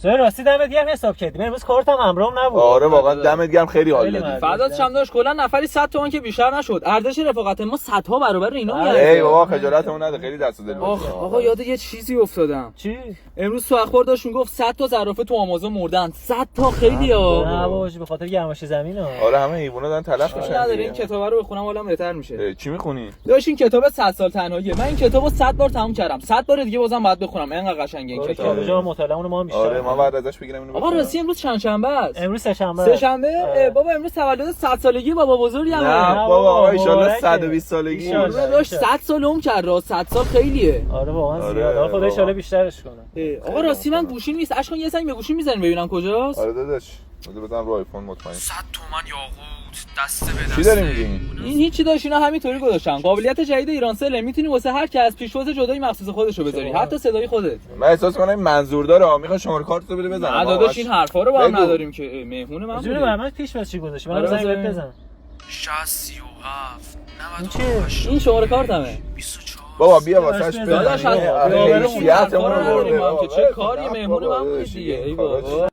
سوال راستی دمت گرم حساب کردیم. امروز کارتم همراهم نبود. آره واقعا دمت گرم خیلی حال خیلی دادی. ممنون. فردات چند داشت کلا نفری 100 تومن که بیشتر نشد. ارزش رفاقت ما صدها برابر اینا میارزه. ای بابا خجالتمون نده خیلی دست و دل بود. آقا یاد یه چیزی افتادم. چی؟ امروز تو اخبار داشت میگفت 100 تا زرافه تو آمازون مردن. 100 تا خیلی ها. نه بابا به خاطر گرمایش زمین ها. آره همه حیونا دارن تلف میشن. نداره این کتابا رو بخونم حالم بهتر میشه. چی میخونی؟ داش این کتاب 100 سال تنهاییه. من این کتابو 100 بار تموم کردم. 100 بار دیگه بازم باید بخونم. اینقدر قشنگه این کتاب. کتاب مطالعه ما میشه. آره ما بعد ازش بگیرم اینو. آقا راستی امروز چند شنبه است؟ امروز سه شنبه. سه شنبه؟ بابا امروز تولد 100 سالگی بابا بزرگی نه همه. بابا آقا ان شاءالله مبارکه. 120 سالگی. داش 100 سال عمر کرد. 100 سال خیلیه. آره واقعا آره، زیاده. خدا ان واقعا. شاءالله بیشترش کنه. آقا راستی من گوشیم نیست. اشکان یه زنگ به گوشیم میزنیم ببینم کجاست. آره داداش. بذار بزنم رو آیفون مطمئن. 100 تومن یاقوت دسته به دسته. چی داری میگی؟ این هیچی داشت اینا همینطوری گذاشتن. قابلیت جدید ایرانسل میتونی واسه هر کی از پیشواز جدای مخصوص خودشو بذاری. حتی صدای خودت. من احساس کنم این منظور داره. میخواد شماره کارتو بده بزنم. نه داداش این حرفا رو با هم بگو. نداریم که مهمون من جون بودی. برنامه پیش واسه چی گذاشتی؟ من آره، زنگ بزن. بزن. 67 این چیه؟ این شماره کارتمه. بابا بیا واسش داداش، داداش بزن. حیثیتمون رو نداریم ما هم که چه کاری مهمون من بودی دیگه. ای بابا.